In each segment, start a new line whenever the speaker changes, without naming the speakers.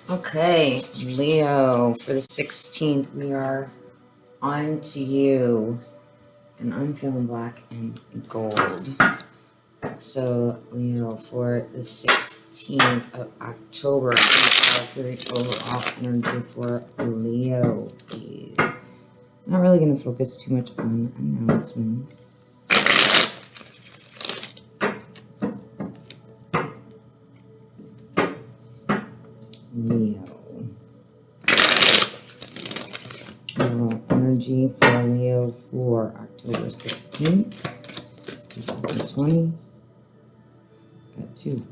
Okay, Leo, for the 16th, we are on to you. And I'm feeling black and gold. So, Leo, for the 16th of October, calculate overall energy for Leo, please. I'm not really going to focus too much on announcements. Leo. Energy for Leo for October 16th, 2020. Got 2.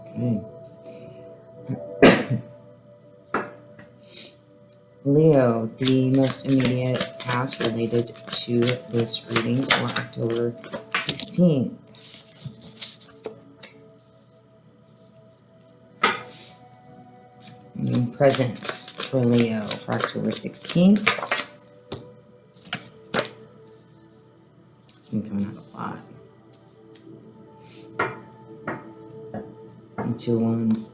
Okay. Leo, the most immediate task related to this reading for October 16th. Presents for Leo for October 16th. It's been coming out a lot. And 2 wands.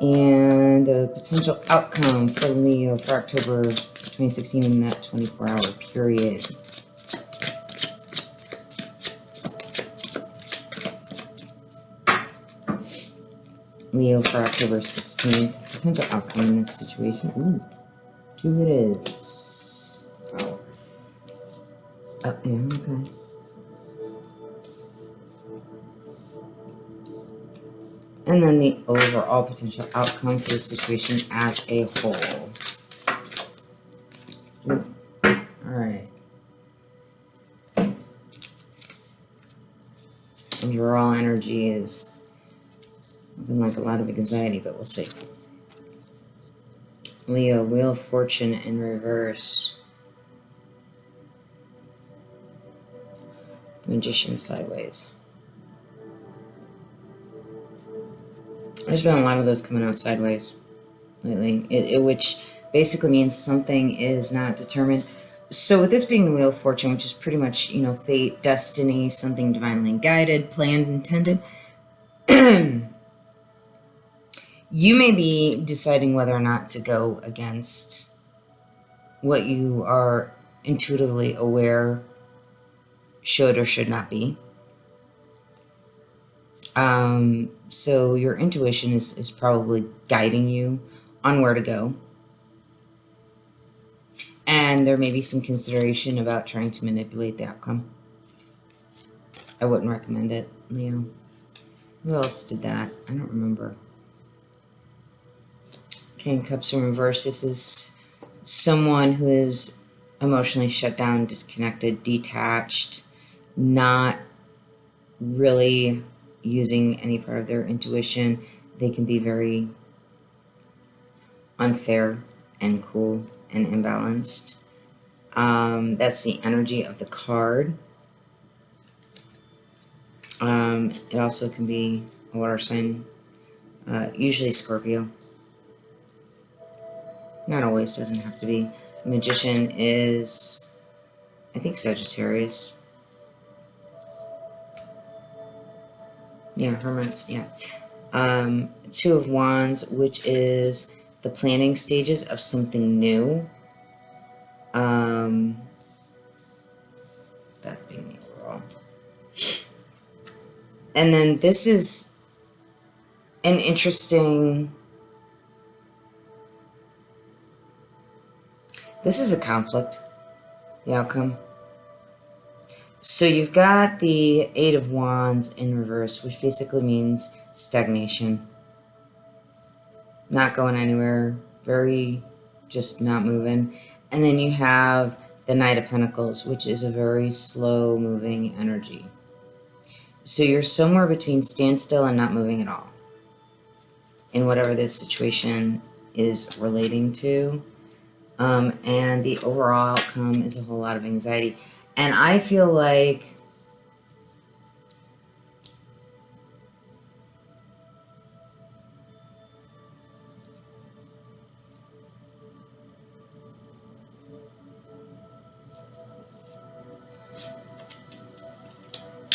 And the potential outcome for Leo for October 2016 in that 24-hour period. Leo for October 16th. Potential outcome in this situation. Ooh, 2 it is. Oh. Oh, yeah, okay. And then the overall potential outcome for the situation as a whole. Ooh. All right. Overall energy is looking like a lot of anxiety, but we'll see. Leo, Wheel of Fortune in reverse. Magician sideways. There's been a lot of those coming out sideways lately, which basically means something is not determined. So with this being the Wheel of Fortune, which is pretty much, fate, destiny, something divinely guided, planned, intended, you may be deciding whether or not to go against what you are intuitively aware should or should not be. So your intuition is probably guiding you on where to go. And there may be some consideration about trying to manipulate the outcome. I wouldn't recommend it, Leo. Who else did that? I don't remember. King of Cups in reverse. This is someone who is emotionally shut down, disconnected, detached, not really using any part of their intuition. They can be very unfair and cruel and imbalanced. That's the energy of the card. It also can be a water sign, usually Scorpio. Not always, doesn't have to be. The Magician is, I think, Sagittarius. Yeah, Hermits, yeah. 2 of Wands, which is the planning stages of something new. That being the overall. And then this is an interesting... This is a conflict, the outcome. So you've got the 8 of Wands in reverse, which basically means stagnation. Not going anywhere, very just not moving. And then you have the Knight of Pentacles, which is a very slow moving energy. So you're somewhere between standstill and not moving at all in whatever this situation is relating to. And the overall outcome is a whole lot of anxiety. And I feel like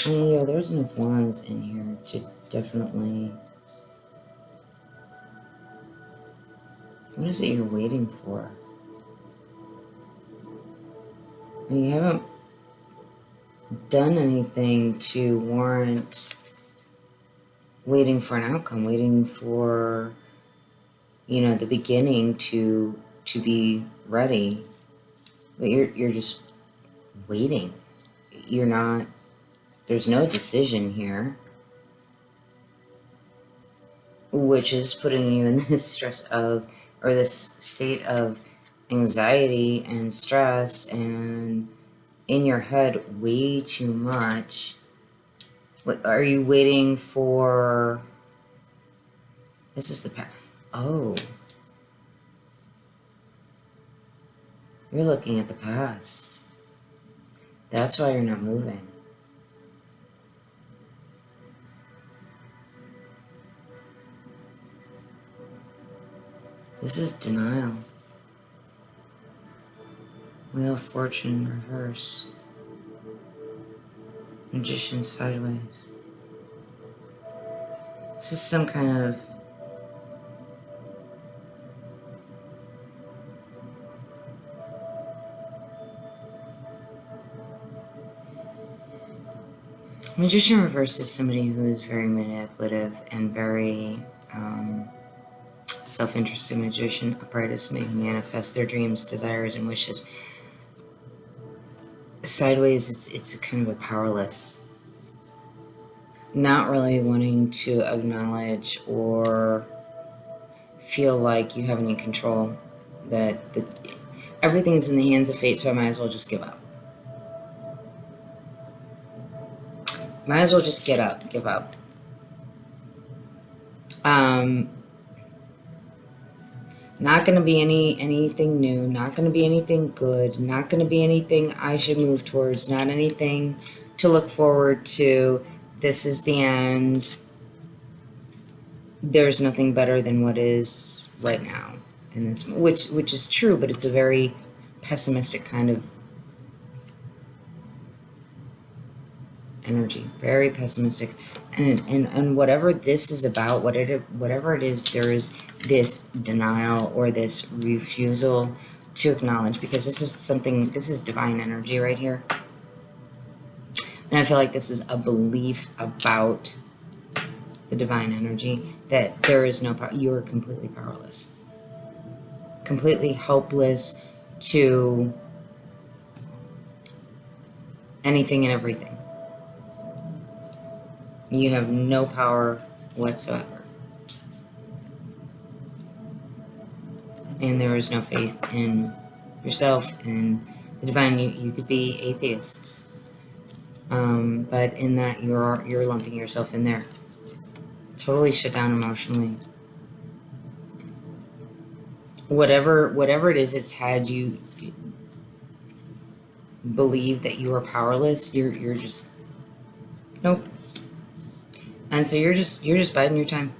Oh yeah, there's enough wands in here to definitely... What is it you're waiting for? You haven't done anything to warrant waiting for an outcome, waiting for, you know, the beginning to be ready. But you're just waiting. You're not, there's no decision here, which is putting you in this stress of, or this state of anxiety and stress and in your head way too much. What are you waiting for? This is the past. Oh, you're looking at the past. That's why you're not moving. This is denial. Wheel of Fortune in reverse. Magician sideways. This is some kind of Magician in reverse is somebody who is very manipulative and very self-interested. Magician upright may manifest their dreams, desires, and wishes. Sideways, it's a kind of a powerless, not really wanting to acknowledge or feel like you have any control, that everything's in the hands of fate, so I might as well just give up. Might as well just give up. Not going to be anything new, not going to be anything good, not going to be anything I should move towards, not anything to look forward to. This is the end. There's nothing better than what is right now in this, which is true, but it's a very pessimistic kind of energy, very pessimistic. And whatever this is about, whatever it is, there is this denial or this refusal to acknowledge, because this is divine energy right here. And I feel like this is a belief about the divine energy that there is no power. You are completely powerless, completely helpless to anything and everything. You have no power whatsoever. And there is no faith in yourself and the divine. You could be atheists. But in that you're lumping yourself in there. Totally shut down emotionally. Whatever it is that's had you believe that you are powerless, you're just nope. And so you're just biding your time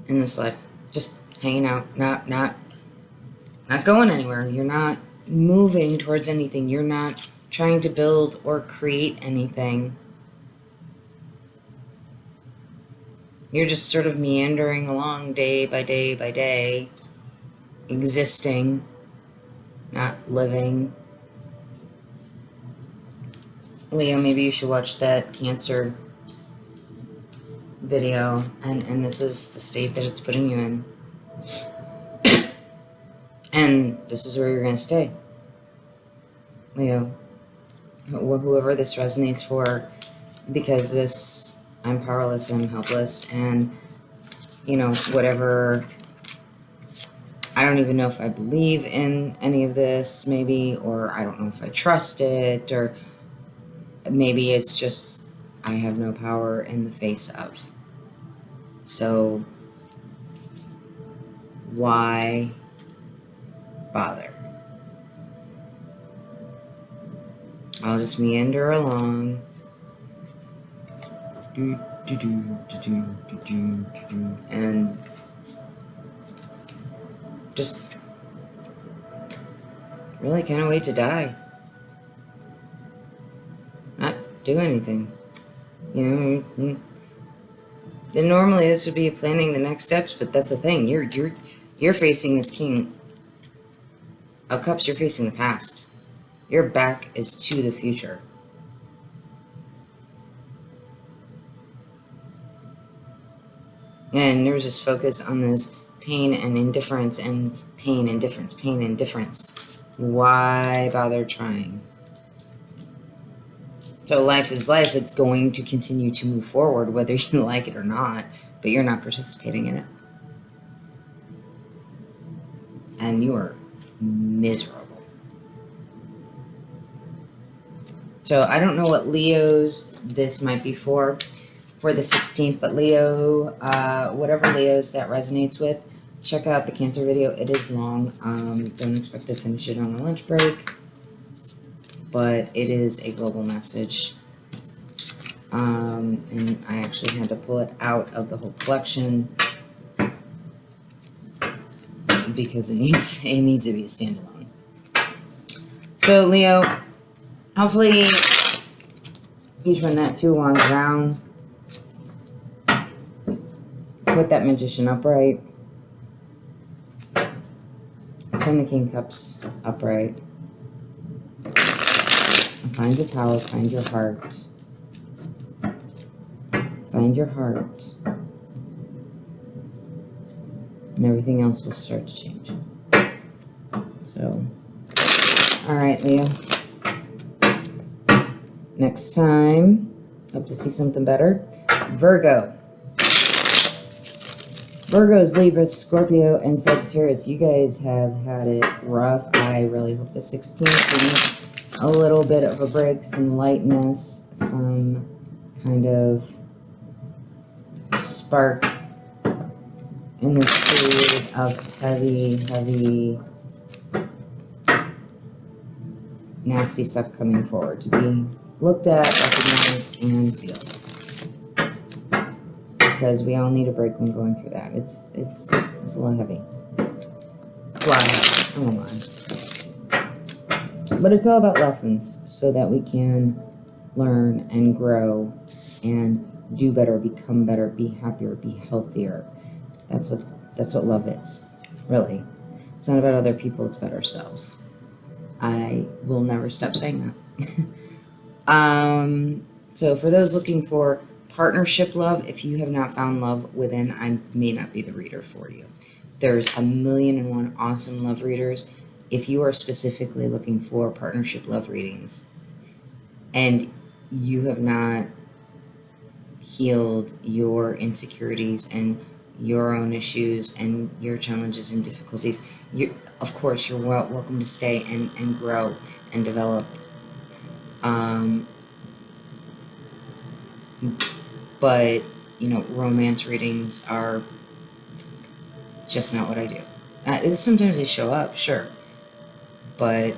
in this life, just hanging out, not going anywhere. You're not moving towards anything. You're not trying to build or create anything. You're just sort of meandering along day by day by day, existing, not living. Leo, maybe you should watch that Cancer video, and this is the state that it's putting you in. And this is where you're going to stay, Leo. Whoever this resonates for, because this, I'm powerless, I'm helpless, and, you know, whatever, I don't even know if I believe in any of this, maybe, or I don't know if I trust it, or maybe it's just I have no power in the face of. So why bother? I'll just meander along. And just really kind of wait to die. do anything. You know, then normally this would be planning the next steps, but that's the thing. You're facing this King of Cups. You're facing the past. Your back is to the future. And there's this focus on this pain and indifference and pain, indifference, pain, indifference. Why bother trying? So life is life. It's going to continue to move forward, whether you like it or not, but you're not participating in it. And you are miserable. So I don't know what Leos this might be for the 16th, but Leo, whatever Leos that resonates with, check out the Cancer video. It is long. Don't expect to finish it on a lunch break, but it is a global message. And I actually had to pull it out of the whole collection because it needs to be a standalone. So Leo, hopefully each one that 2 wands around. Put that Magician upright. Turn the King Cups upright. Find your power, find your heart. Find your heart. And everything else will start to change. So, all right, Leo. Next time, hope to see something better. Virgo. Virgos, Libra, Scorpio, and Sagittarius. You guys have had it rough. I really hope the 16th brings a little bit of a break, some lightness, some kind of spark in this period of heavy, nasty stuff coming forward to be looked at, recognized, and feel. Because we all need a break when going through that. It's a little heavy. It's a lot heavy. I won't lie. But it's all about lessons so that we can learn and grow and do better, become better, be happier, be healthier. That's what love is, really. It's not about other people, it's about ourselves. I will never stop saying that. So for those looking for partnership love, if you have not found love within, I may not be the reader for you. There's 1,000,001 awesome love readers. If you are specifically looking for partnership love readings and you have not healed your insecurities and your own issues and your challenges and difficulties, of course you're welcome to stay and grow and develop. But, you know, romance readings are just not what I do. Sometimes they show up, sure. But,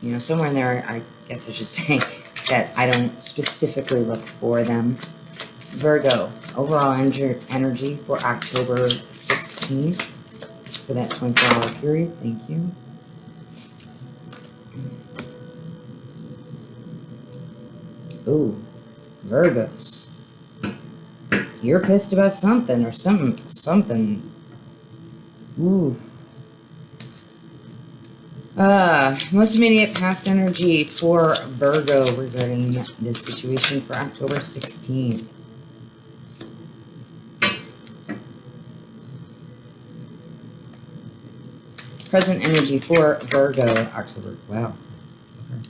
you know, somewhere in there, I guess I should say that I don't specifically look for them. Virgo, overall energy for October 16th, for that 24-hour period. Thank you. Ooh, Virgos. You're pissed about something or something. Ooh. Most immediate past energy for Virgo regarding this situation for October 16th. Present energy for Virgo, October. Wow. Okay.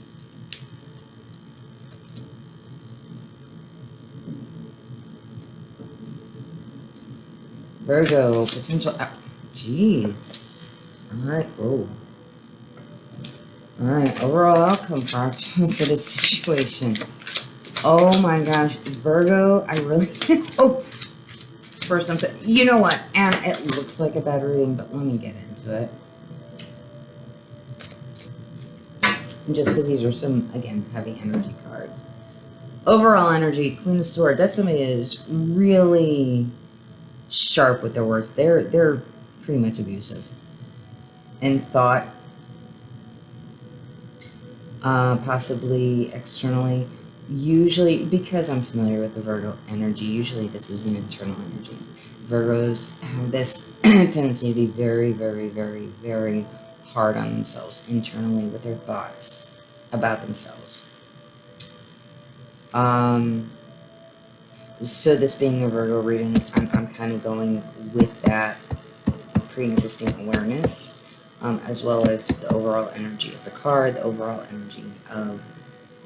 Virgo, potential. Jeez. Alright. Oh. Alright. Overall outcome for October for this situation. Oh my gosh. Virgo, I really hope for something. You know what? And it looks like a bad reading, but let me get into it. Just because these are some, again, heavy energy cards. Overall energy, Queen of Swords. That's somebody that is really sharp with their words. They're pretty much abusive in thought, possibly externally. Usually, because I'm familiar with the Virgo energy, usually this is an internal energy. Virgos have this tendency to be very, very, very, very hard on themselves internally with their thoughts about themselves. So this being a Virgo reading, I'm kind of going with that pre-existing awareness, as well as the overall energy of the card, the overall energy of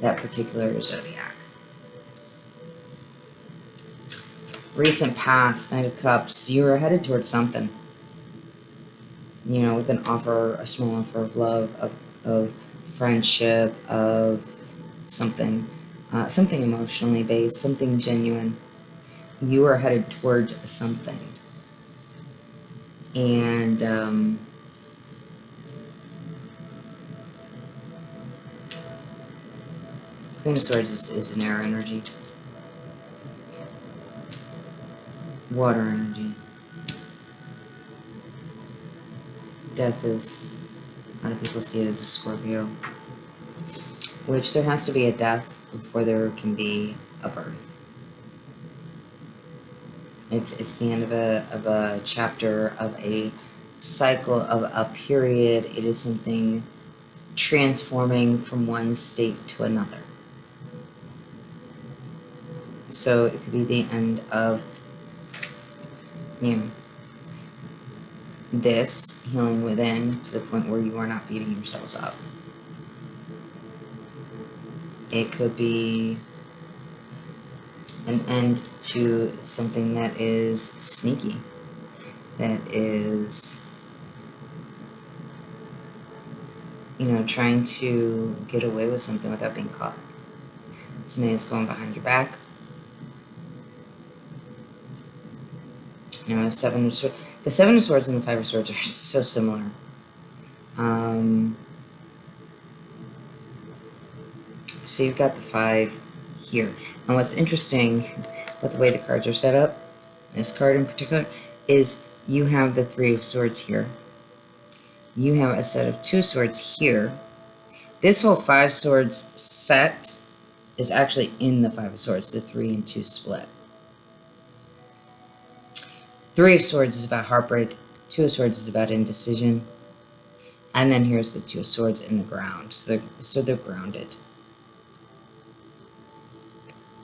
that particular zodiac. Recent past, Knight of Cups, you were headed towards something. You know, with an offer, a small offer of love, of friendship, of something, something emotionally based, something genuine. You are headed towards something. And Queen of Swords is an air energy. Water energy. Death is, a lot of people see it as a Scorpio. Which there has to be a death before there can be a birth. It's the end of a chapter, of a cycle, of a period. It is something transforming from one state to another. So it could be the end of, you know, this healing within to the point where you are not beating yourselves up. It could be an end to something that is sneaky, that is, you know, trying to get away with something without being caught. Somebody is going behind your back. You know, Seven of Swords. The Seven of Swords and the Five of Swords are so similar. So you've got the 5 here. And what's interesting about the way the cards are set up, this card in particular, is you have the 3 of Swords here. You have a set of 2 swords here. This whole 5 swords set is actually in the 5 of Swords, the 3 and 2 split. 3 of Swords is about heartbreak. 2 of Swords is about indecision. And then here's the 2 of Swords in the ground. So they're grounded.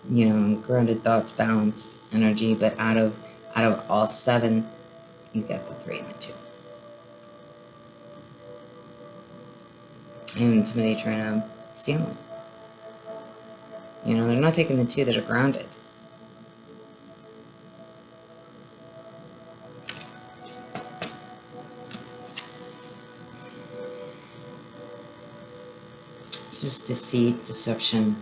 You know, grounded thoughts, balanced energy, but out of all 7, you get the 3 and the 2. And somebody trying to steal them. You know, they're not taking the 2 that are grounded. This is deceit, deception.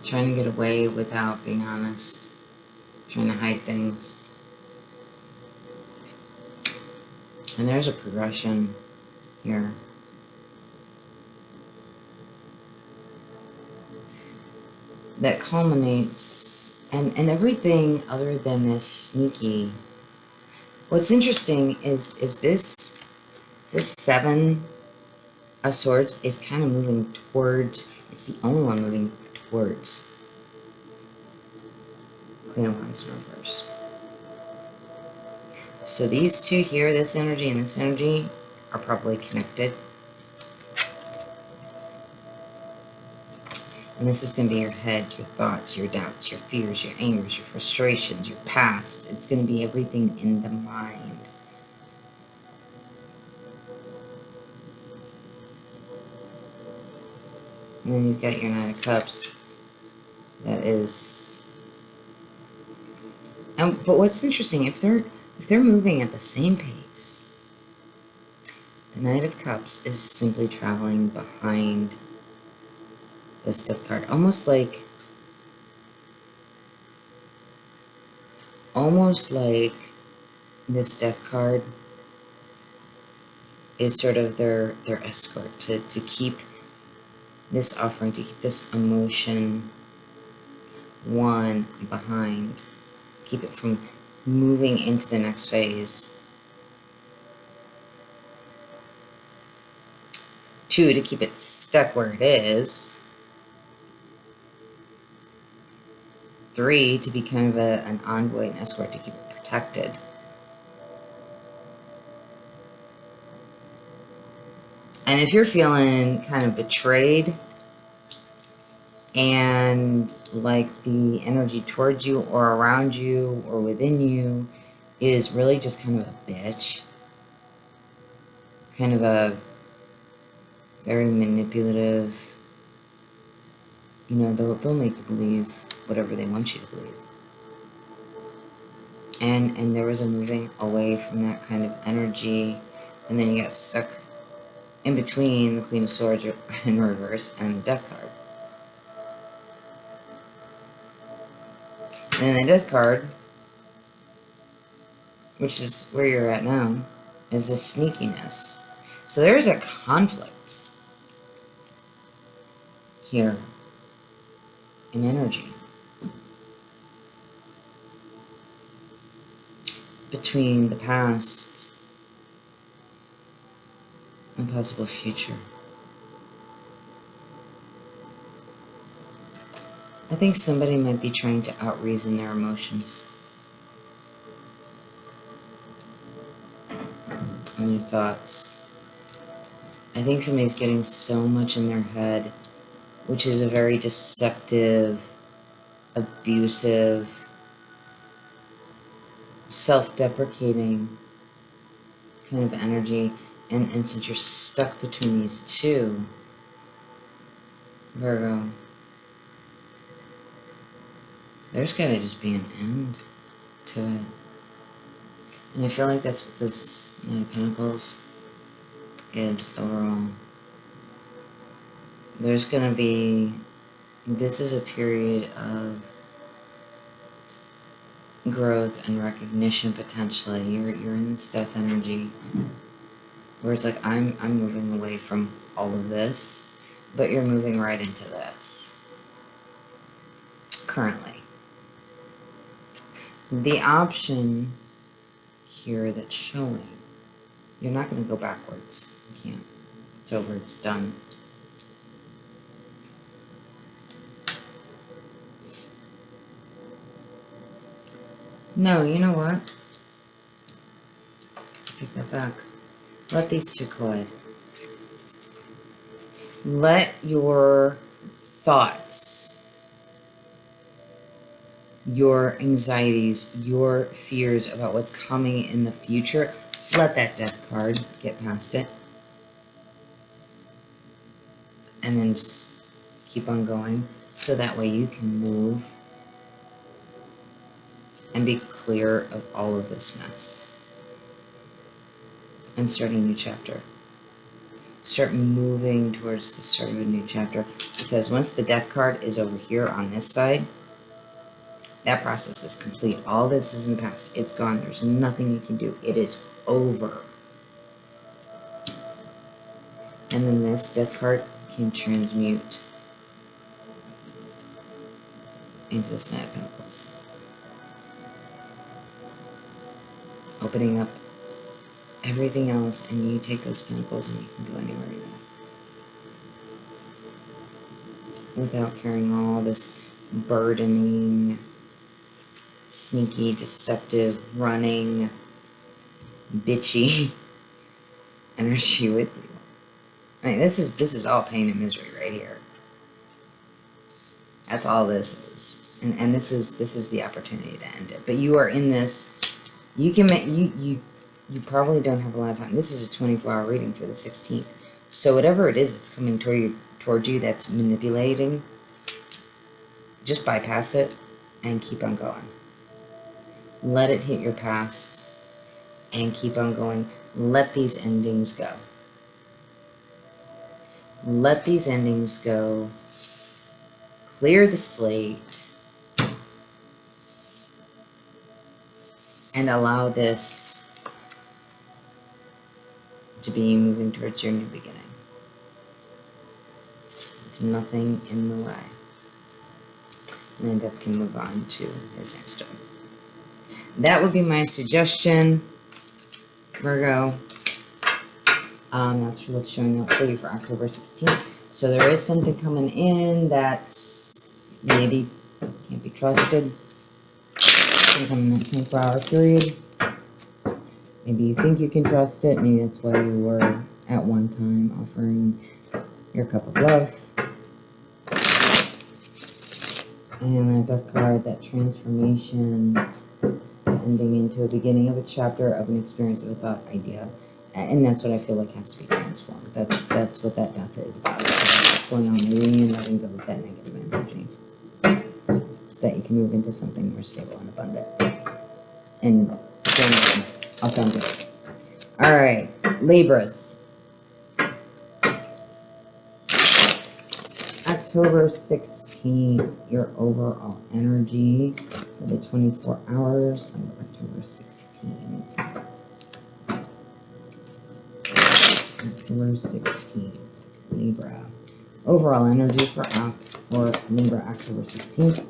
Trying to get away without being honest. Trying to hide things. And there's a progression here. That culminates, and everything other than this sneaky. What's interesting is this 7 of Swords is kind of moving towards, it's the only one moving towards Queen of Wands in reverse. So these 2 here, this energy and this energy, are probably connected. And this is going to be your head, your thoughts, your doubts, your fears, your angers, your frustrations, your past. It's going to be everything in the mind. And then you've got your Knight of Cups. That is... but what's interesting, if they're moving at the same pace, the Knight of Cups is simply traveling behind this Death card, almost like this Death card is sort of their escort to keep this offering, to keep this emotion one behind, keep it from moving into the next phase. 2, to keep it stuck where it is. 3, to be kind of an envoy and escort to keep it protected. And if you're feeling kind of betrayed and like the energy towards you or around you or within you is really just kind of a bitch, kind of a very manipulative, you know, they'll make you believe whatever they want you to believe. And there was a moving away from that kind of energy, and then you got stuck in between the Queen of Swords in reverse and the Death card. And then the Death card, which is where you're at now, is this sneakiness. So there's a conflict here in energy between the past and possible future. I think somebody might be trying to out-reason their emotions and your thoughts. I think somebody's getting so much in their head, which is a very deceptive, abusive, self-deprecating kind of energy. And since you're stuck between these two, Virgo, there's gotta just be an end to it. And I feel like that's what this Knight of Pentacles is overall. There's gonna be, this is a period of growth and recognition potentially. You're in this death energy where it's like I'm moving away from all of this, but you're moving right into this currently. The option here that's showing, you're not going to go backwards. You can't. It's over. It's done. No, you know what? Take that back. Let these two collide. Let your thoughts, your anxieties, your fears about what's coming in the future, let that Death card get past it. And then just keep on going, so that way you can move and be clear of all of this mess. And start a new chapter. Start moving towards the start of a new chapter. Because once the Death card is over here on this side, that process is complete. All this is in the past. It's gone. There's nothing you can do. It is over. And then this Death card can transmute into this Knight of Pentacles. Opening up everything else, and you take those pentacles and you can go anywhere you want. Without carrying all this burdening, sneaky, deceptive, running, bitchy energy with you. I mean, this is all pain and misery right here. That's all this is. And this is the opportunity to end it. But you are in this. You can make, you probably don't have a lot of time. This is a 24-hour reading for the 16th. So whatever it is that's coming toward you that's manipulating, just bypass it and keep on going. Let it hit your past and keep on going. Let these endings go. Let these endings go. Clear the slate. And allow this to be moving towards your new beginning. With nothing in the way. And then Death can move on to his next job. That would be my suggestion, Virgo. That's what's showing up for you for October 16th. So there is something coming in that's maybe can't be trusted. Sometime in that 24-hour period. Maybe you think you can trust it. Maybe that's why you were at one time offering your cup of love. And that card, that transformation, ending into a beginning of a chapter of an experience of a thought idea. And that's what I feel like has to be transformed. That's what that death is about. What's going on, moving and letting go of that negative energy. So that you can move into something more stable and abundant. And genuine, authentic. Alright, Libras. October 16th, your overall energy for the 24 hours of October 16th. October 16th, Libra. Overall energy for Libra, October 16th.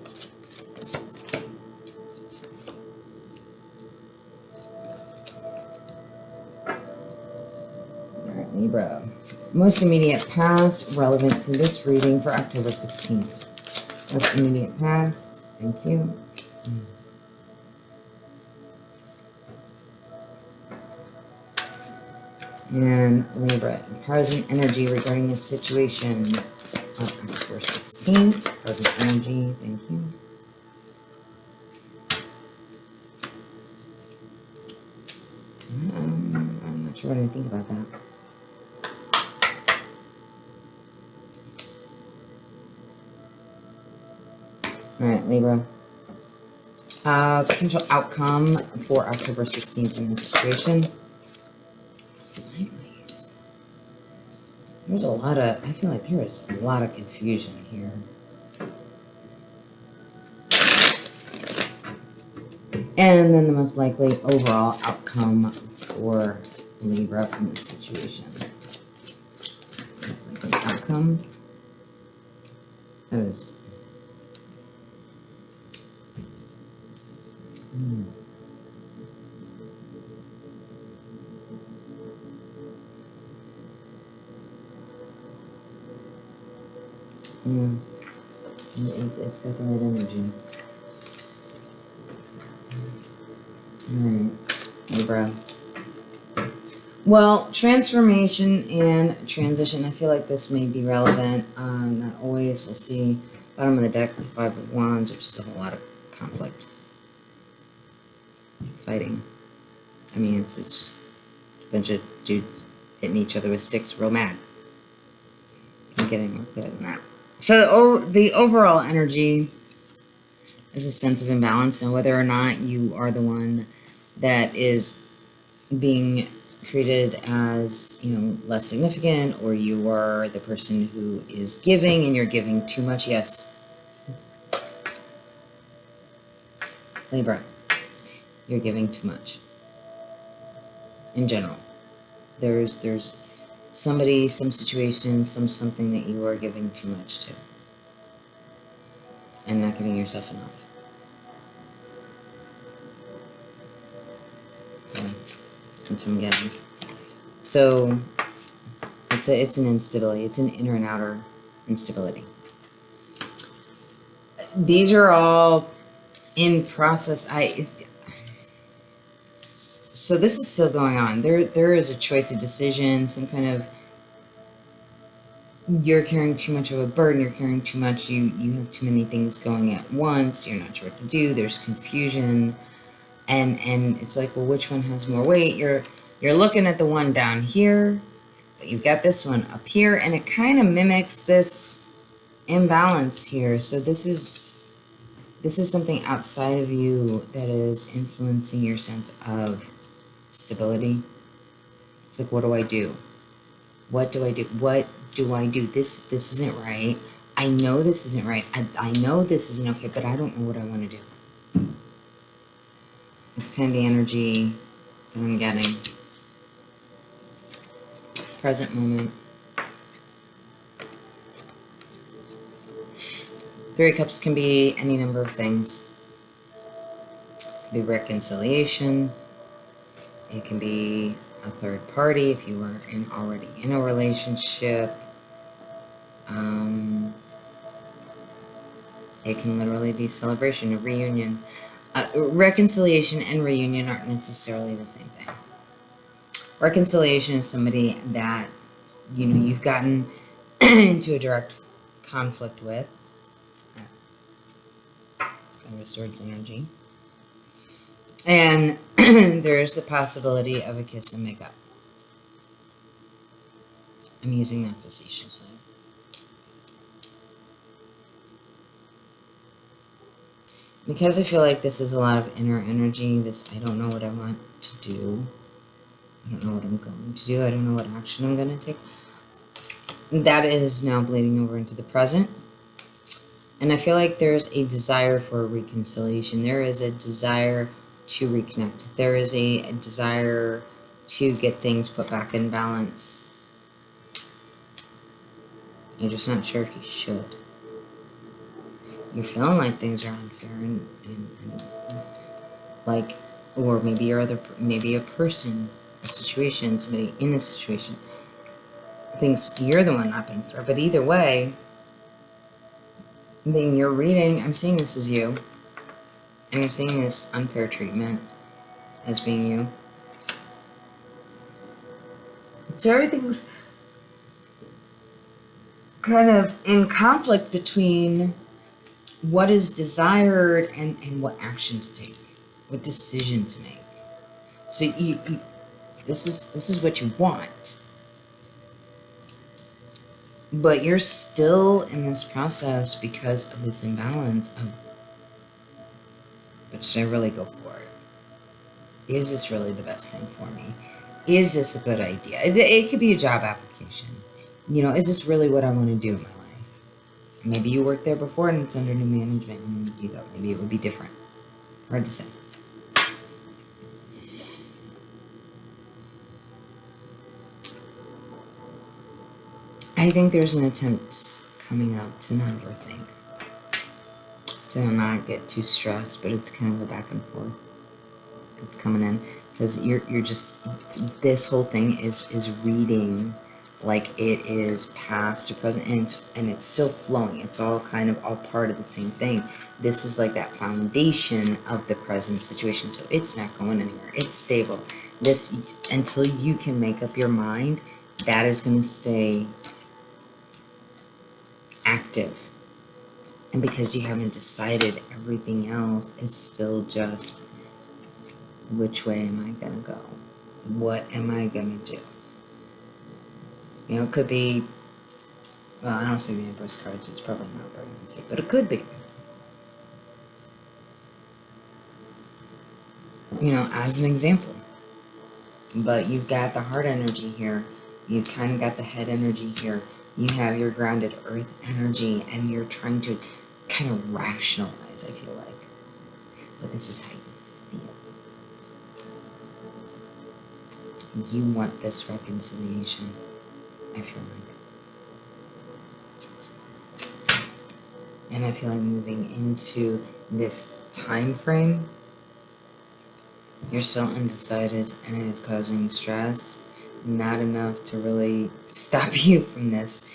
Alright, Libra. Most immediate past, relevant to this reading for October 16th. Most immediate past, thank you. And Libra, present energy regarding the situation of October 16th. Present energy, thank you. I'm not sure what I think about that. Alright, Libra. Potential outcome for October 16th in this situation. Sideways. There's a lot of, I feel like there is a lot of confusion here. And then the most likely overall outcome for Libra from this situation. Most likely outcome. That is. Yeah. It's got the right energy. Alright, Libra. Well, transformation and transition. I feel like this may be relevant. Not always. We'll see. Bottom of the deck, the Five of Wands, which is a whole lot of conflict. Fighting. I mean, it's just a bunch of dudes hitting each other with sticks real mad. I'm getting more clear than that. So the overall energy is a sense of imbalance, and whether or not you are the one that is being treated as, you know, less significant, or you are the person who is giving and you're giving too much. Yes. Libra, you're giving too much. In general. There's somebody, some situation, something that you are giving too much to. And not giving yourself enough. Yeah, that's what I'm getting. So it's an instability. It's an inner and outer instability. These are all in process. So this is still going on. There is a choice, a decision, some kind of, you're carrying too much of a burden, you're carrying too much, you have too many things going at once, you're not sure what to do, there's confusion, and it's like, well, which one has more weight? You're looking at the one down here, but you've got this one up here, and it kind of mimics this imbalance here. So this is something outside of you that is influencing your sense of stability. It's like, what do I do? What do I do? What do I do? This isn't right. I know this isn't right. I know this isn't okay, but I don't know what I want to do. It's kind of the energy that I'm getting. Present moment. Three of Cups can be any number of things. It can be reconciliation. It can be a third party, if you were already in a relationship. It can literally be celebration, a reunion. Reconciliation and reunion aren't necessarily the same thing. Reconciliation is somebody that, you know, you've gotten into a direct conflict with. Kind of a Swords energy. And there's the possibility of a kiss and make up. I'm using that facetiously. Because I feel like this is a lot of inner energy, I don't know what I want to do. I don't know what I'm going to do. I don't know what action I'm going to take. That is now bleeding over into the present. And I feel like there's a desire for reconciliation. There is a desire to reconnect. There is a desire to get things put back in balance. You're just not sure if you should. You're feeling like things are unfair and like, or maybe maybe a person, a situation, somebody in a situation thinks you're the one not being fair. But either way, then you're reading, I'm seeing this as you, and I'm seeing this unfair treatment as being you. So everything's kind of in conflict between what is desired and what action to take, what decision to make. So this is what you want, but you're still in this process because of this imbalance of, but should I really go for it? Is this really the best thing for me? Is this a good idea? It could be a job application. You know, is this really what I want to do in my life? Maybe you worked there before and it's under new management and you thought maybe it would be different. Hard to say. I think there's an attempt coming up to not overthink, to not get too stressed, but it's kind of a back and forth. It's coming in because you're just, this whole thing is reading like it is past to present, and it's still flowing. It's all kind of all part of the same thing. This is like that foundation of the present situation, so it's not going anywhere. It's stable. This, until you can make up your mind, that is going to stay active. And because you haven't decided, everything else is still just, which way am I going to go? What am I going to do? You know, it could be, well, I don't see the Empress card, so it's probably not pregnancy, but it could be. You know, as an example. But you've got the heart energy here. You've kind of got the head energy here. You have your grounded earth energy, and you're trying to kind of rationalize, I feel like. But this is how you feel. You want this reconciliation, I feel like. And I feel like moving into this time frame, you're still undecided and it is causing stress. Not enough to really stop you from this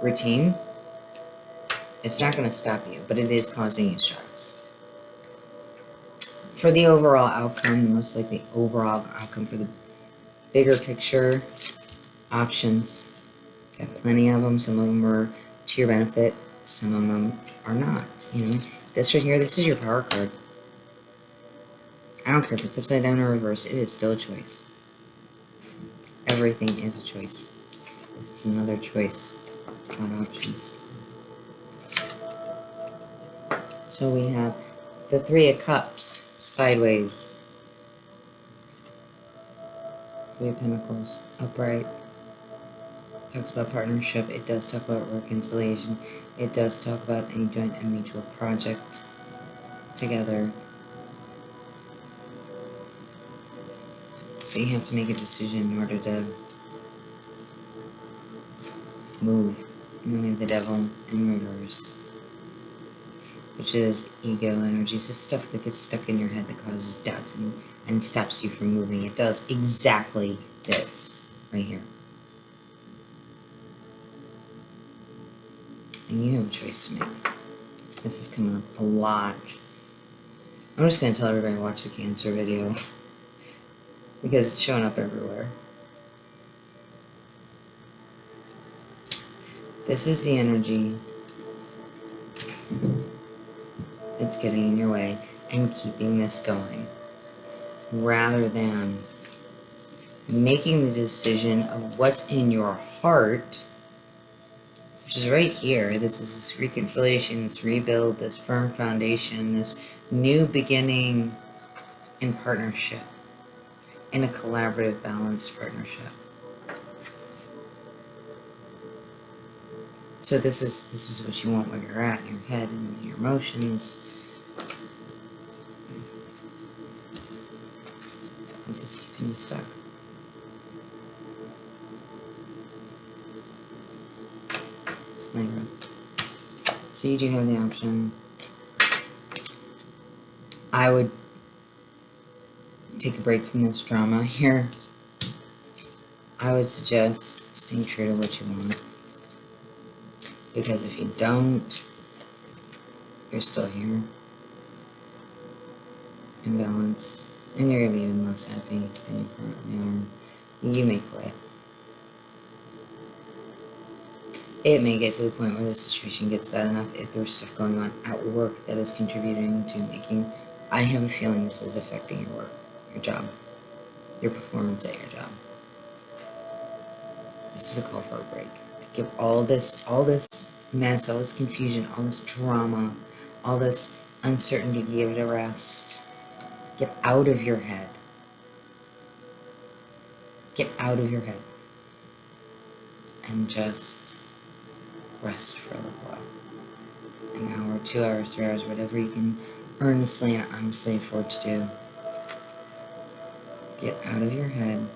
routine. It's not going to stop you, but it is causing you stress. For the overall outcome, the most likely overall outcome for the bigger picture, options. Got plenty of them. Some of them are to your benefit. Some of them are not. You know, this right here, this is your power card. I don't care if it's upside down or reverse. It is still a choice. Everything is a choice. This is another choice. Not options. So we have the Three of Cups sideways. Three of Pentacles upright. Talks about partnership. It does talk about reconciliation. It does talk about a joint and mutual project together. But you have to make a decision in order to move. And then we have the Devil in reverse, which is ego energies. This stuff that gets stuck in your head that causes doubts and stops you from moving. It does exactly this right here. And you have a choice to make. This is coming up a lot. I'm just going to tell everybody to watch the Cancer video because it's showing up everywhere. This is the energy that's getting in your way and keeping this going, rather than making the decision of what's in your heart, which is right here. This is this reconciliation, this rebuild, this firm foundation, this new beginning in partnership, in a collaborative, balanced partnership. So this is what you want where you're at in your head and your emotions. It's just keeping you stuck. Libra. So you do have the option. I would take a break from this drama here. I would suggest staying true to what you want. Because if you don't, you're still here. In balance. And you're going to be even less happy than you currently are. You may quit. It may get to the point where the situation gets bad enough if there's stuff going on at work that is contributing to making... I have a feeling this is affecting your work, your job, your performance at your job. This is a call for a break. To give all this mess, all this confusion, all this drama, all this uncertainty, give it a rest. Get out of your head. Get out of your head. And just rest for a little while. An hour, 2 hours, 3 hours, whatever you can earnestly and honestly afford to do. Get out of your head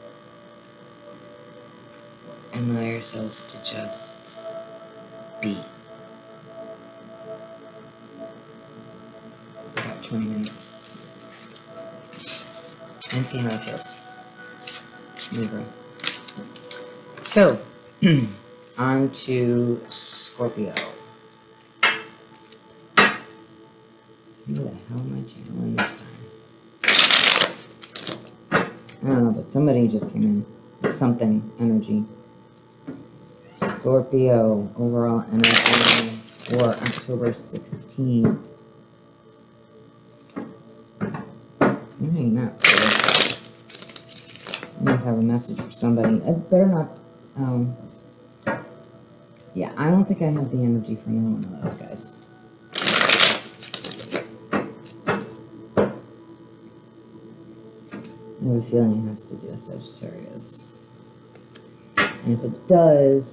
and allow yourselves to just be. About 20 minutes. And see how it feels. Libra. So, on to Scorpio. Who the hell am I channeling this time? I don't know, but somebody just came in. Something. Energy. Scorpio. Overall energy for October 16th. I'm hanging up. I must have a message for somebody. I better not... yeah, I don't think I have the energy for another one of those guys. I have a feeling it has to do with Sagittarius. And if it does,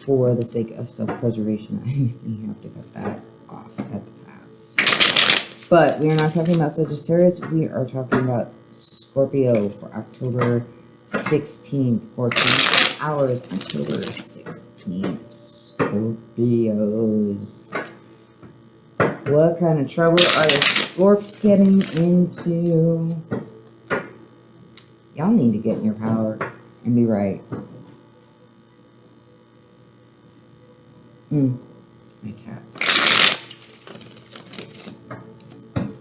for the sake of self-preservation, I may have to cut that off at the pass. But we are not talking about Sagittarius. We are talking about Scorpio for October 16th, 14 hours, October 16th. Scorpios. What kind of trouble are the Scorps getting into? Y'all need to get in your power and be right. My cats.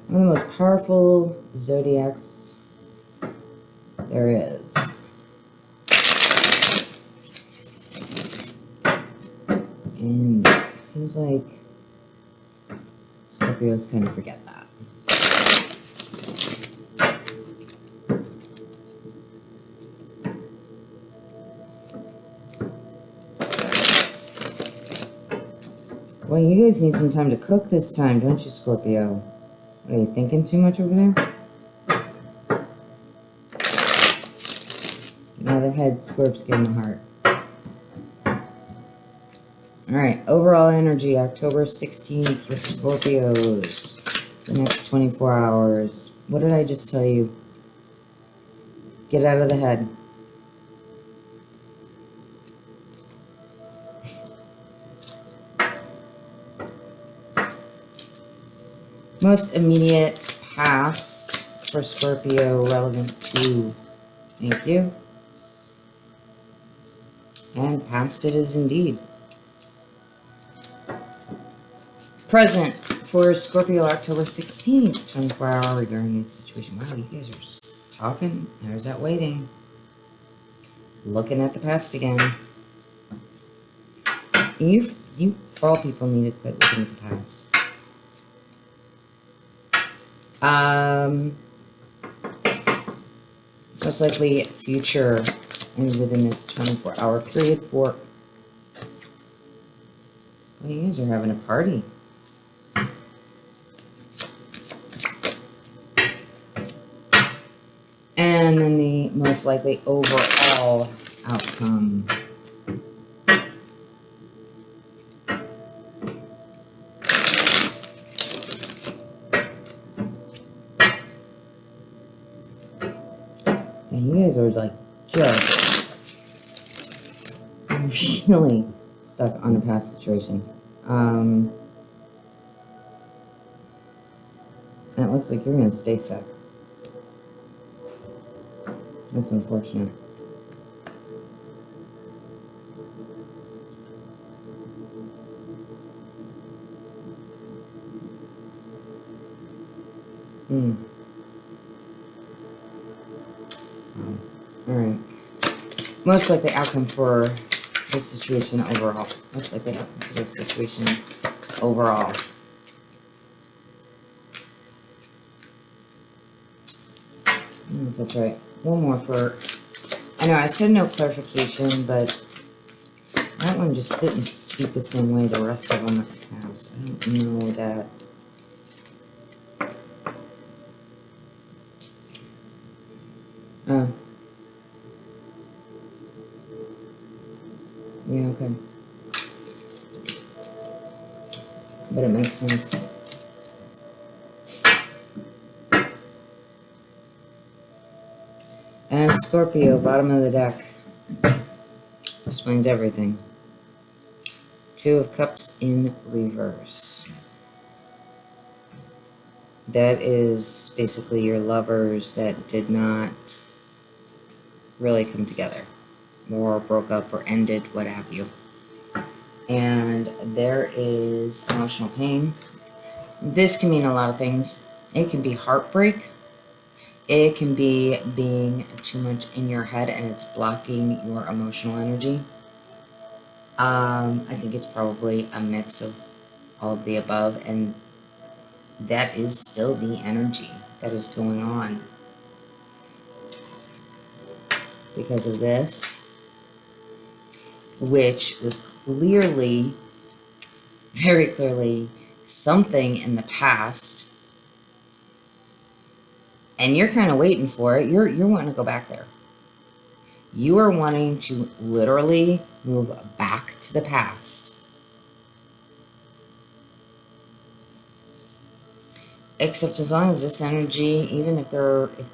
One of the most powerful zodiacs there is. And it seems like Scorpios kind of forget that. Well, you guys need some time to cook this time, don't you, Scorpio? What, are you thinking too much over there? Now the head, Scorp's getting the heart. Alright, overall energy, October 16th for Scorpios. The next 24 hours. What did I just tell you? Get out of the head. Most immediate past for Scorpio relevant to. Thank you. And past it is indeed. Present for Scorpio October 16th, 24 hour regarding this situation. Wow, you guys are just talking. There's that waiting. Looking at the past again. You fall people need to quit looking at the past. Most likely future and within this 24-hour period for... Well, you guys are having a party. And then the most likely overall outcome. And you guys are like just really stuck on a past situation. And it looks like you're going to stay stuck. That's unfortunate. Alright. Most likely outcome for this situation overall. Most likely outcome for this situation overall. I don't know if that's right. One more for... I know I said no clarification, but that one just didn't speak the same way the rest of them have. So I don't know that... Yeah, okay. But it makes sense. And Scorpio, bottom of the deck. Explains everything. Two of Cups in reverse. That is basically your lovers that did not really come together, or broke up or ended, what have you. And there is emotional pain. This can mean a lot of things. It can be heartbreak. It can be being too much in your head and it's blocking your emotional energy. I think it's probably a mix of all of the above, and that is still the energy that is going on because of this, which was clearly, very clearly, something in the past, and you're kind of waiting for it. You're wanting to go back there. You are wanting to literally move back to the past. Except as long as this energy, even if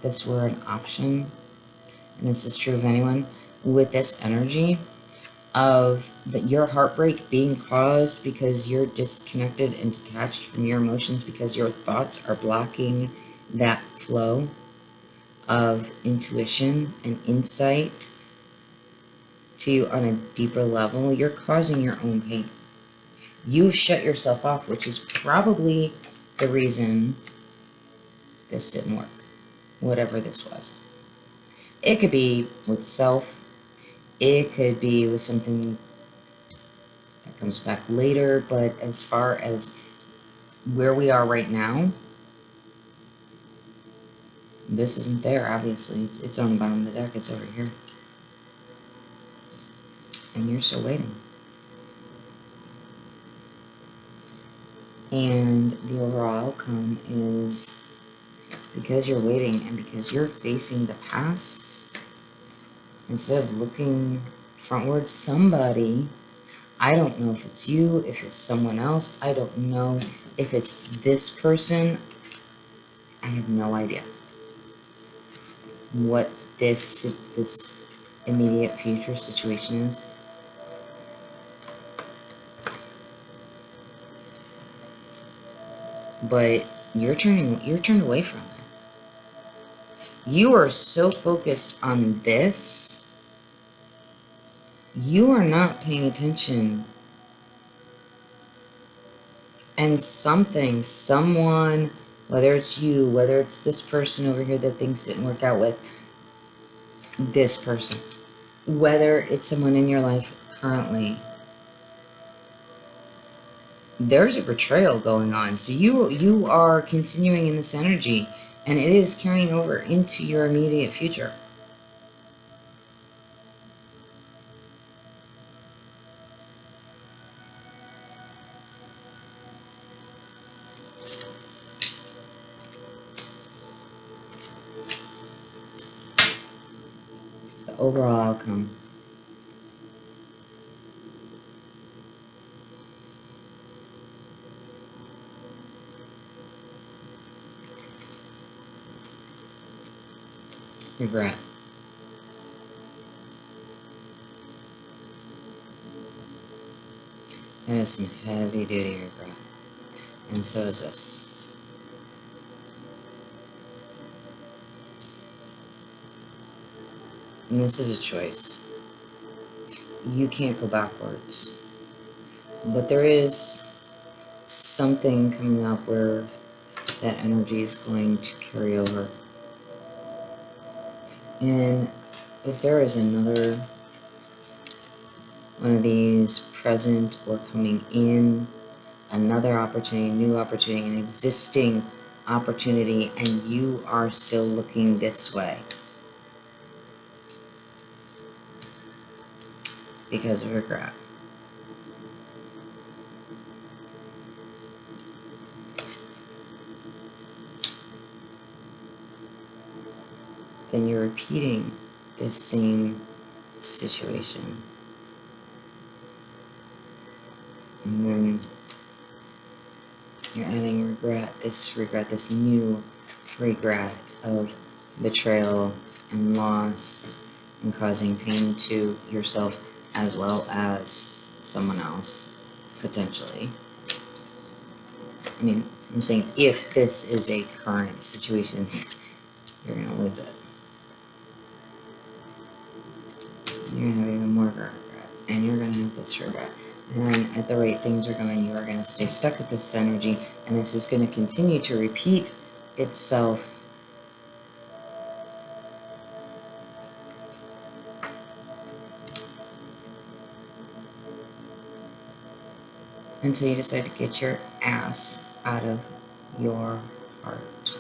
this were an option, and this is true of anyone, with this energy of your heartbreak being caused because you're disconnected and detached from your emotions because your thoughts are blocking that flow of intuition and insight to you on a deeper level, you're causing your own pain. You've shut yourself off, which is probably the reason this didn't work, whatever this was. It could be with self. It could be with something that comes back later, but as far as where we are right now, this isn't there, obviously. It's on the bottom of the deck. It's over here. And you're still waiting. And the overall outcome is, because you're waiting and because you're facing the past, instead of looking frontwards, somebody, I don't know if it's you, if it's someone else, I don't know if it's this person, I have no idea what this immediate future situation is. But you're turned away from it. You are so focused on this, you are not paying attention. And something, someone, whether it's you, whether it's this person over here that things didn't work out with, this person, whether it's someone in your life currently, there's a betrayal going on. So you are continuing in this energy, and it is carrying over into your immediate future. The overall outcome. Regret. That is some heavy duty regret. And so is this. And this is a choice. You can't go backwards. But there is something coming up where that energy is going to carry over. And if there is another one of these present or coming in, another opportunity, new opportunity, an existing opportunity, and you are still looking this way because of regret. Then you're repeating this same situation. And then you're adding regret, this new regret of betrayal and loss and causing pain to yourself as well as someone else, potentially. I mean, I'm saying if this is a current situation, you're going to lose it. You're going to have even more regret, and you're going to have this regret. And then at the rate things are going, you are going to stay stuck with this energy, and this is going to continue to repeat itself until you decide to get your ass out of your heart.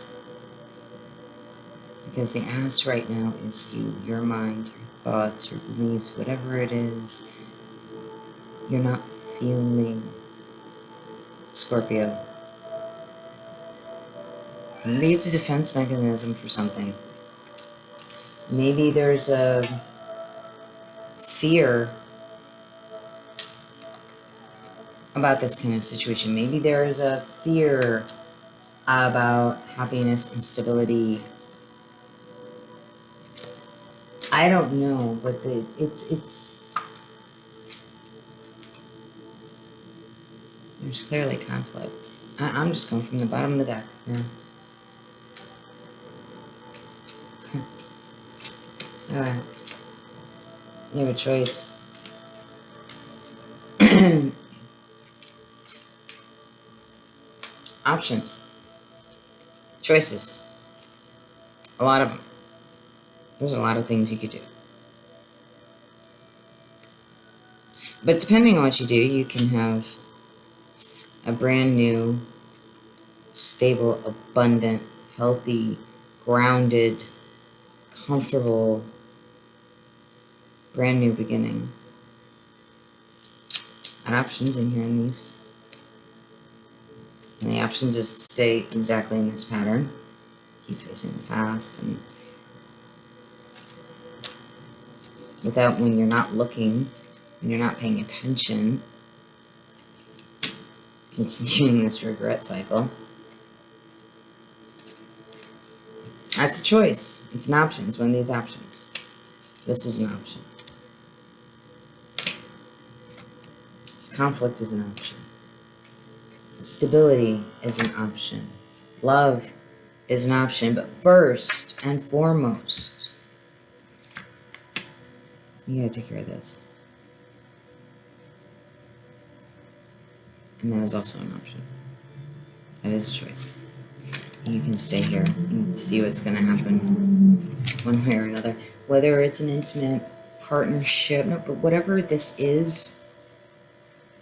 Because the ass right now is you, your mind, your thoughts, your beliefs, whatever it is. You're not feeling, Scorpio. Maybe it's a defense mechanism for something. Maybe there's a fear about this kind of situation. Maybe there's a fear about happiness and stability. I don't know, but it's there's clearly conflict. I'm just going from the bottom of the deck here. Alright. You have a choice. Options. Choices. A lot of them. There's a lot of things you could do. But depending on what you do, you can have a brand new, stable, abundant, healthy, grounded, comfortable, brand new beginning. And options in here in these. And the options is to stay exactly in this pattern. Keep facing the past and without, when you're not looking, when you're not paying attention, continuing this regret cycle. That's a choice. It's an option. It's one of these options. This is an option. This conflict is an option. Stability is an option. Love is an option, but first and foremost, you gotta take care of this. And that is also an option. That is a choice. You can stay here and see what's gonna happen one way or another. Whether it's an intimate partnership, no, but whatever this is,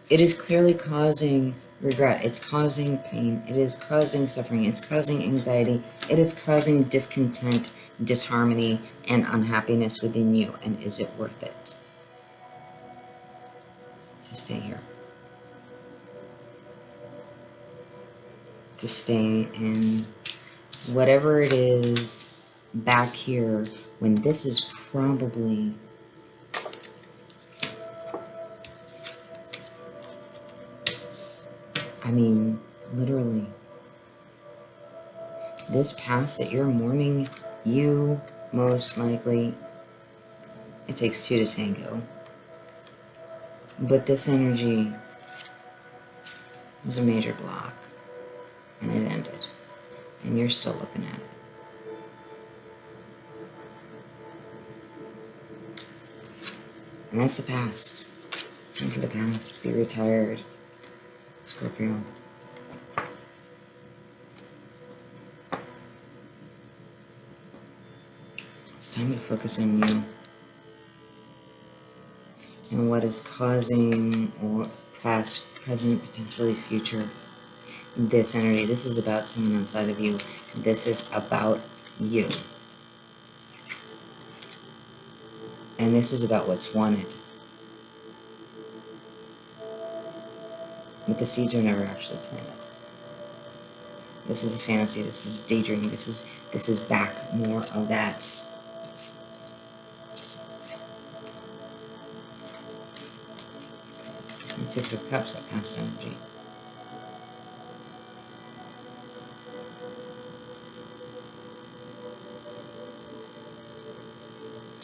it is clearly causing regret. It's causing pain. It is causing suffering. It's causing anxiety. It is causing discontent, disharmony, and unhappiness within you. And is it worth it to stay here? To stay in whatever it is back here when this is probably literally, this past that you're mourning, you most likely, it takes two to tango. But this energy was a major block, and it ended. And you're still looking at it. And that's the past. It's time for the past to be retired, Scorpio. It's time to focus on you and what is causing, or past, present, potentially future, this energy. This is about someone outside of you. This is about you. And this is about what's wanted. But the seeds were never actually planted. This is a fantasy. This is daydreaming. This is back more of that. And Six of Cups, that past energy.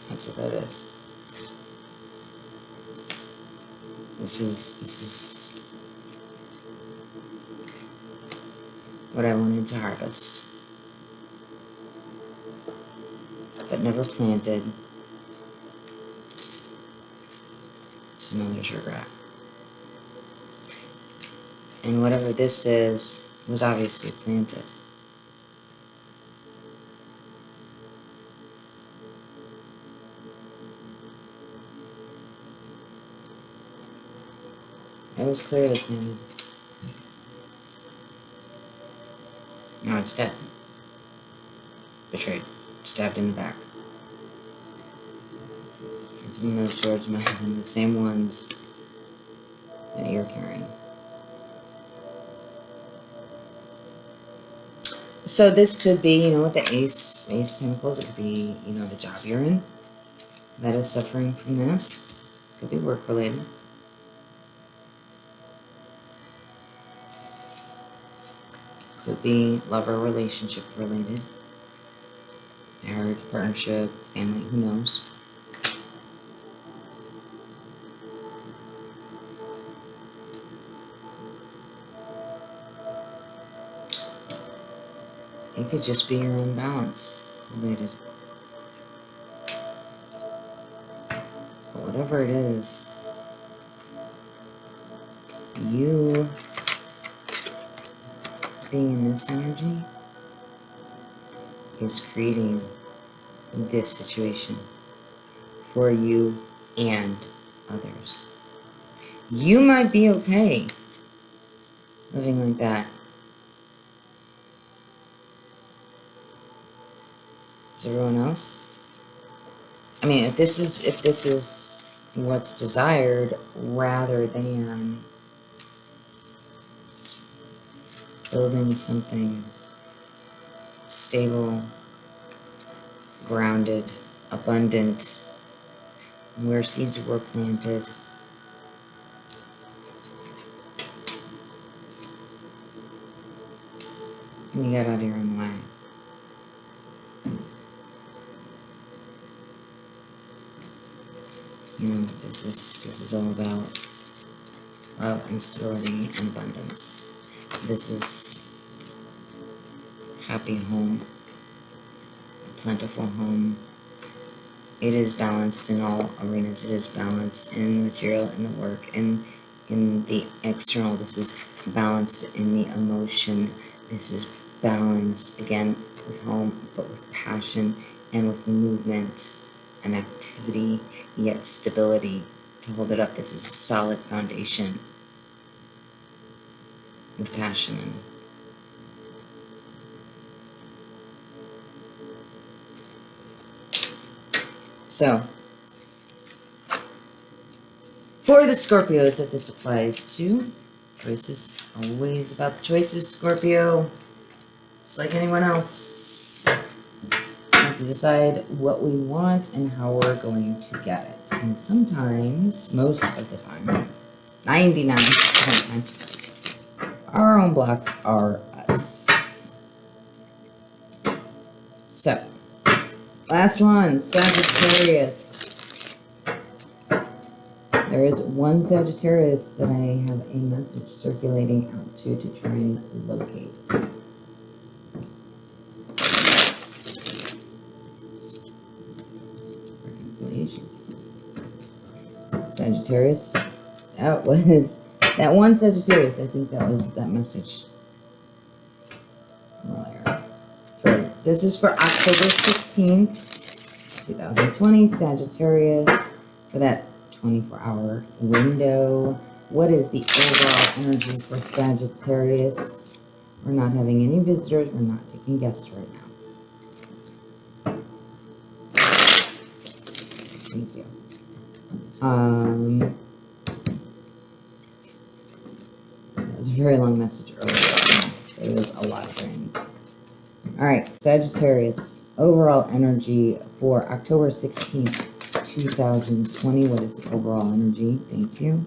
That's what that is. This is what I wanted to harvest, but never planted. So now there's regret. And whatever this is was obviously planted. It was clearly planted. Now it's dead. Betrayed. Stabbed in the back. And some of those swords might have been the same ones that you're carrying. So this could be, with the Ace of Pentacles, it could be, the job you're in that is suffering from this. Could be work related. Could be lover relationship related. Marriage, partnership, family, who knows? It could just be your own balance related. But whatever it is, you being in this energy is creating this situation for you and others. You might be okay living like that. Is everyone else? I mean, if this is what's desired, rather than building something stable, grounded, abundant, where seeds were planted. And you got out of your own way. This is all about love and stability and abundance. This is happy home, a plentiful home. It is balanced in all arenas. It is balanced in the material, in the work, in the external. This is balanced in the emotion. This is balanced, again, with home, but with passion and with movement and activity, yet stability to hold it up. This is a solid foundation with passion and so, for the Scorpios that this applies to, choices, always about the choices, Scorpio. Just like anyone else, we have to decide what we want and how we're going to get it. And sometimes, most of the time, 99% of the time, our own blocks are us. So, last one, Sagittarius. There is one Sagittarius that I have a message circulating out to try and locate. Reconciliation. Sagittarius. That was that one Sagittarius. I think that was that message earlier. This is for October 16th, 2020, Sagittarius, for that 24-hour window. What is the overall energy for Sagittarius? We're not having any visitors. We're not taking guests right now. Thank you. That was a very long message earlier. There was a lot of rain. All right, Sagittarius, overall energy for October 16th, 2020. What is the overall energy? Thank you.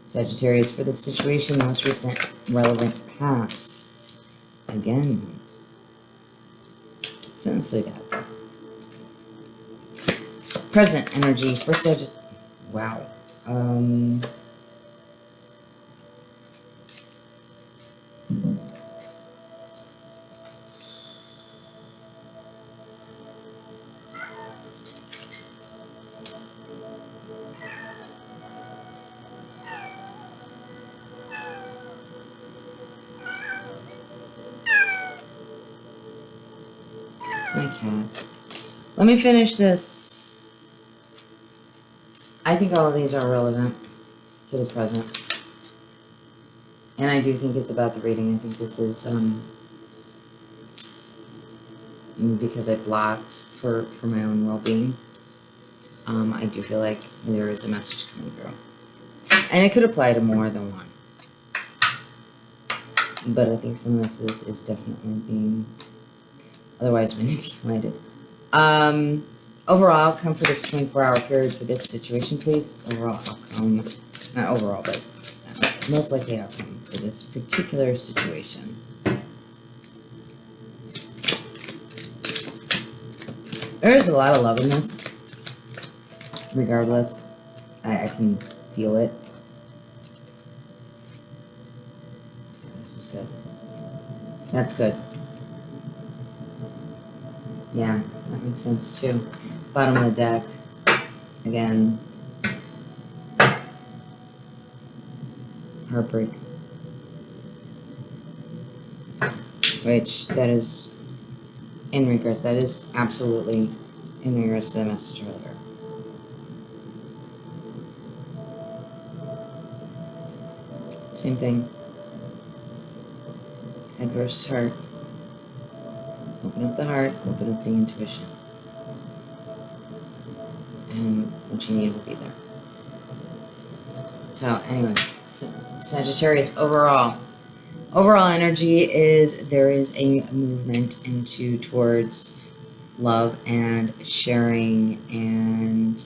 Sagittarius, for the situation, most recent, relevant, past. Again. Sentence we got. Present energy for Sagittarius. Wow. My cat. Let me finish this. I think all of these are relevant to the present. And I do think it's about the reading. I think this is because I blocked for my own well-being. I do feel like there is a message coming through. And it could apply to more than one. But I think some of this is definitely being otherwise manipulated. Overall outcome for this 24-hour period for this situation, please. Overall outcome. Not overall, but most likely outcome for this particular situation. There's a lot of love in this. Regardless, I can feel it. This is good. That's good. Yeah, that makes sense too. Bottom of the deck. Again. Heartbreak. Which, that is in regards, that is absolutely in regards to the message earlier. Same thing. Adverse heart. Open up the heart, open up the intuition. And what you need will be there. So anyway, Sagittarius overall energy is there is a movement towards love and sharing and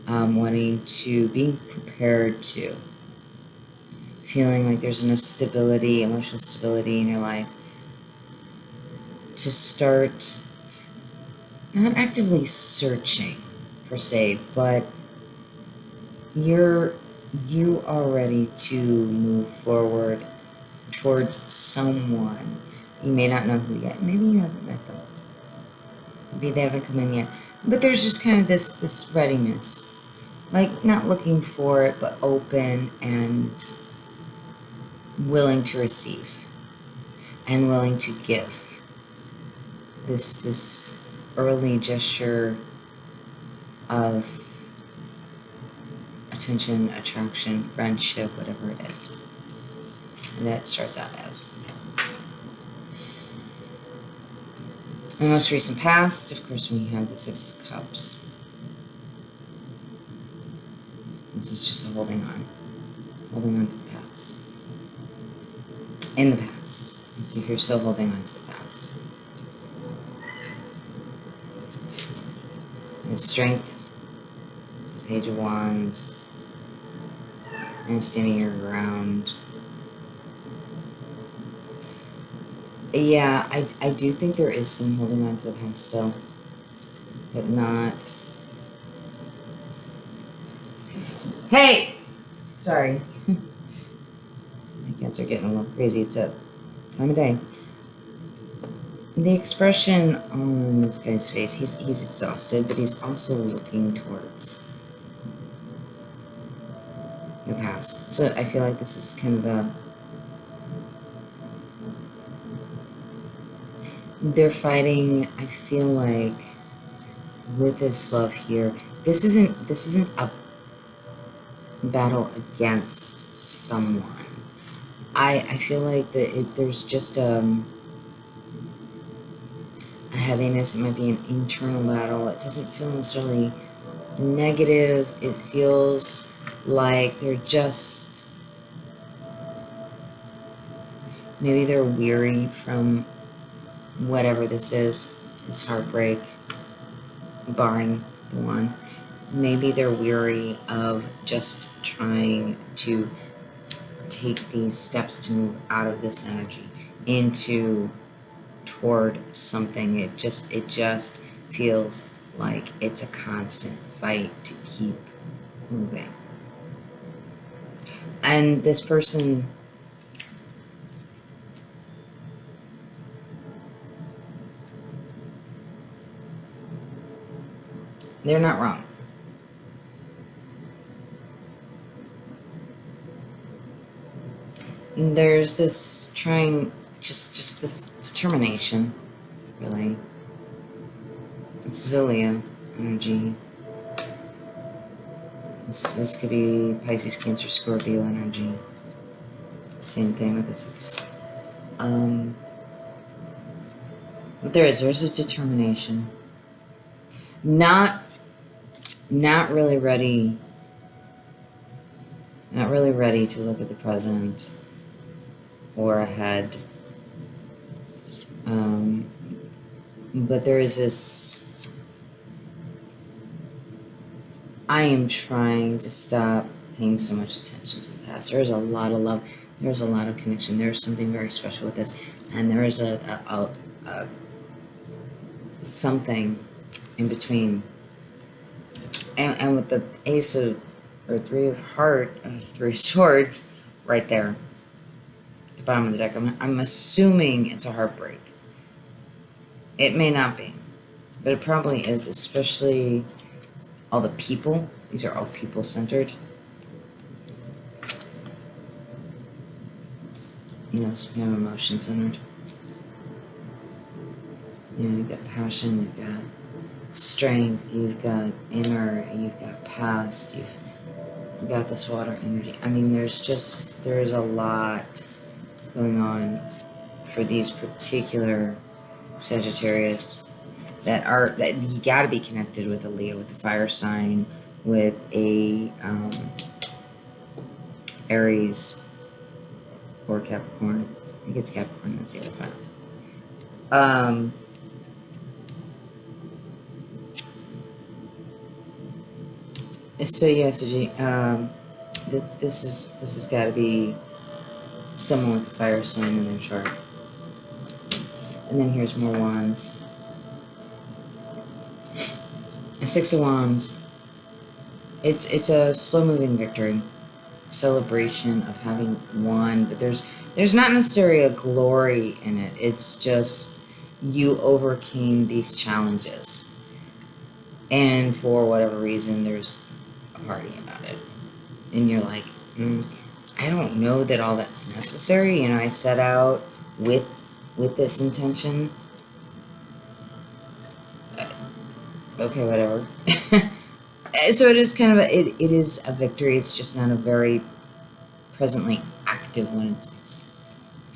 wanting to being prepared to feeling like there's enough stability, emotional stability in your life to start not actively searching per se, but you are ready to move forward towards someone. You may not know who yet. Maybe you haven't met them. Maybe they haven't come in yet. But there's just kind of this readiness. Like, not looking for it, but open and willing to receive. And willing to give. This early gesture of attention, attraction, friendship, whatever it is. And that starts out as. In the most recent past, of course, we have the Six of Cups. This is just a holding on to the past. In the past. Let's see if you're still holding on to the past. The Strength, the Page of Wands, and standing your ground. Yeah, I do think there is some holding on to the past still, but not. Hey! Sorry. My cats are getting a little crazy. It's that time of day. The expression on this guy's face, he's exhausted, but he's also looking towards the past. So I feel like this is kind of they're fighting. I feel like with this love here, this isn't a battle against someone. I feel like that there's just a heaviness. It might be an internal battle. It doesn't feel necessarily negative. It feels like they're just, maybe they're weary from whatever this is, this heartbreak, barring the one. Maybe they're weary of just trying to take these steps to move out of this energy into toward something. It just feels like it's a constant fight to keep moving. And this person, they're not wrong. There's this trying, just this determination, really. This is a Leo energy. This could be Pisces, Cancer, Scorpio energy. Same thing with the 6. But there's a determination. Not really ready. Not really ready to look at the present or ahead. But there is this, I am trying to stop paying so much attention to the past. There's a lot of love. There's a lot of connection. There's something very special with this. And there is a something in between. And with the Ace of, or 3 of Heart, 3 of Swords, right there. At the bottom of the deck. I'm assuming it's a heartbreak. It may not be. But it probably is, especially all the people. These are all people-centered. You know, so we have emotion-centered. You know, you've got passion, you've got strength, you've got inner, you've got past, you've got this water energy. I mean, there's a lot going on for these particular Sagittarius that you got to be connected with a Leo, with a fire sign, with a Aries or Capricorn. I think it's Capricorn, that's the other fire. So yeah, SAGI, this has got to be someone with a fire sign in their chart. And then here's more wands. A 6 of Wands. It's a slow moving victory, celebration of having won. But there's there's not necessarily a glory in it. It's just you overcame these challenges. And for whatever reason, there's a party about it. And you're like, I don't know that all that's necessary. You know, I set out with this intention. Okay, whatever. So it is kind of it is a victory. It's just not a very presently active one. It's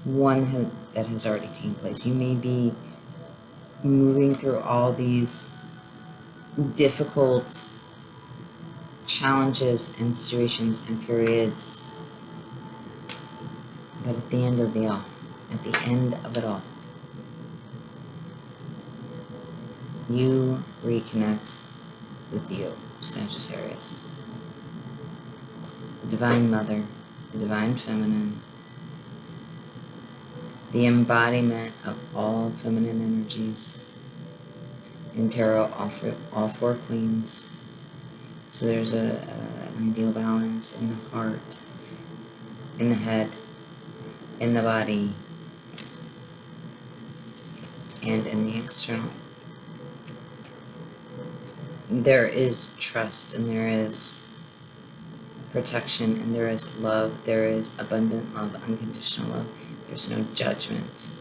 one that has already taken place. You may be moving through all these difficult challenges and situations and periods, but at the end of it all, you reconnect with you, Sagittarius, the Divine Mother, the Divine Feminine, the embodiment of all feminine energies. In tarot, all four queens. So there's an ideal balance in the heart, in the head, in the body, and in the external. There is trust, and there is protection, and there is love. There is abundant love, unconditional love. There's no judgment.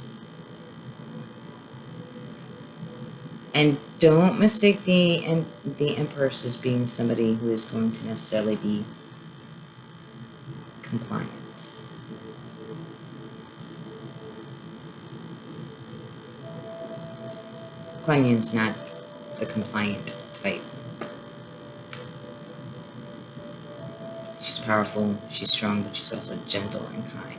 And don't mistake the Empress as being somebody who is going to necessarily be compliant. Kuan Yin's not the compliant type. She's powerful, she's strong, but she's also gentle and kind.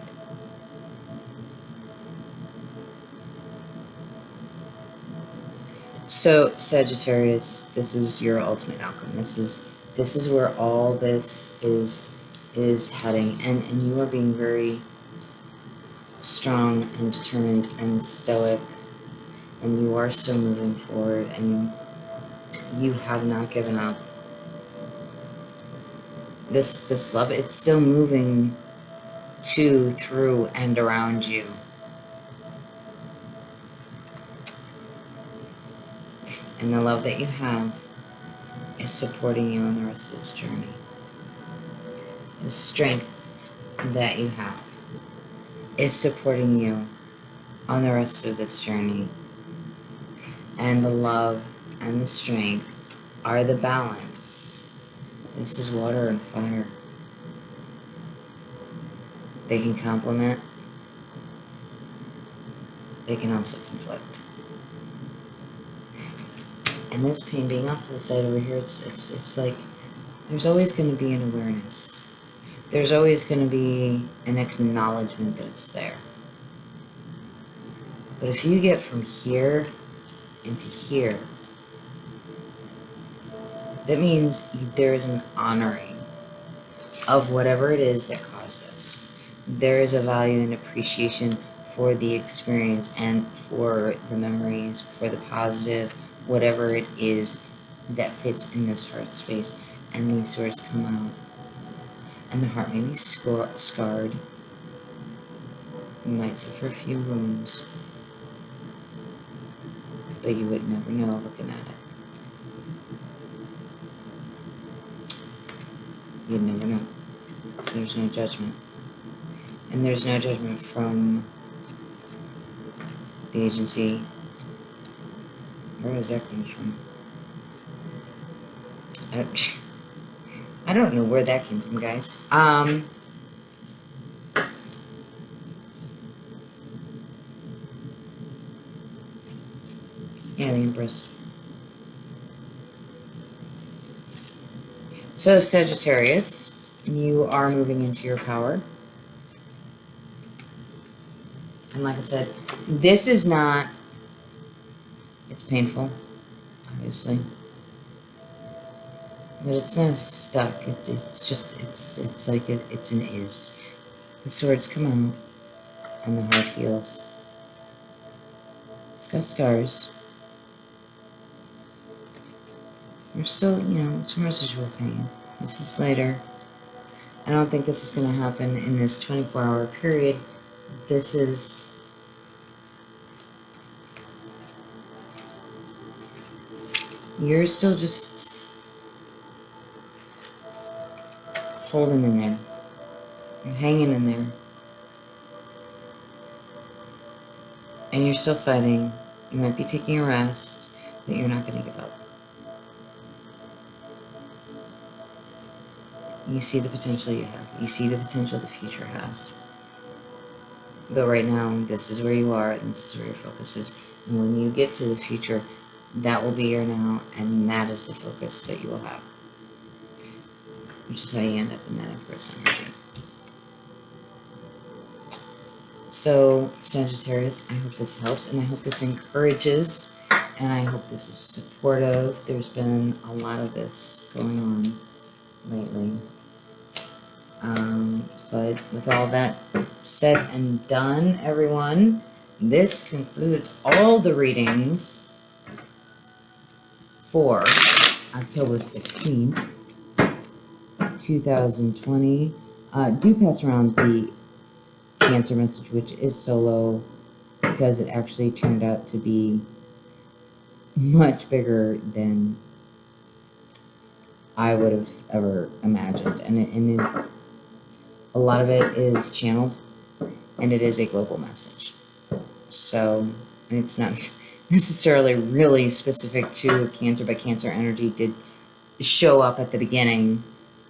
So, Sagittarius, this is your ultimate outcome. This is where all this is heading, and you are being very strong and determined and stoic, and you are still moving forward, and you have not given up. This love, it's still moving to, through, and around you. And the love that you have is supporting you on the rest of this journey. The strength that you have is supporting you on the rest of this journey. And the love and the strength are the balance. This is water and fire. They can complement. They can also conflict. And this pain being off to the side over here, it's like there's always going to be an awareness. There's always going to be an acknowledgement that it's there. But if you get from here into here, that means there is an honoring of whatever it is that caused this. There is a value and appreciation for the experience and for the memories, for the positive, whatever it is that fits in this heart space. And these words come out. And the heart may be scarred. You might suffer a few wounds. But you would never know looking at it. You'd never know. So there's no judgment. And there's no judgment from the agency. Where is that coming from? I don't know where that came from, guys. Yeah, the Empress. So, Sagittarius, you are moving into your power. And like I said, this is not, it's painful, obviously. But it's not stuck. It's just, it's like it's an is. The swords come out, and the heart heals. It's got scars. There's still, some residual pain. This is later. I don't think this is going to happen in this 24-hour period, this is you're still just holding in there. You're hanging in there. And you're still fighting. You might be taking a rest, but you're not going to give up. You see the potential you have. You see the potential the future has. But right now, this is where you are, and this is where your focus is. And when you get to the future, that will be your now, and that is the focus that you will have. Which is how you end up in that Empress energy. So, Sagittarius, I hope this helps, and I hope this encourages, and I hope this is supportive. There's been a lot of this going on lately. But with all that said and done, everyone, this concludes all the readings for October 16th, 2020. Do pass around the Cancer message, which is solo, because it actually turned out to be much bigger than I would have ever imagined. And a lot of it is channeled, and it is a global message. So it's not necessarily really specific to Cancer, but Cancer energy did show up at the beginning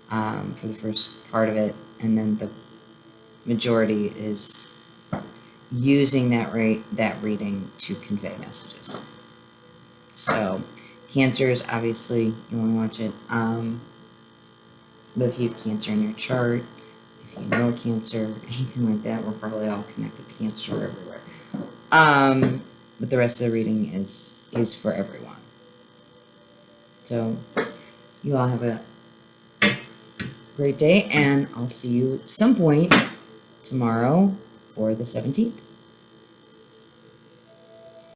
for the first part of it, and then the majority is using that reading to convey messages. So Cancers, obviously, you want to watch it. But if you have Cancer in your chart, if you know Cancer, anything like that, we're probably all connected to Cancer everywhere. But the rest of the reading is for everyone. So you all have a great day, and I'll see you at some point tomorrow for the 17th.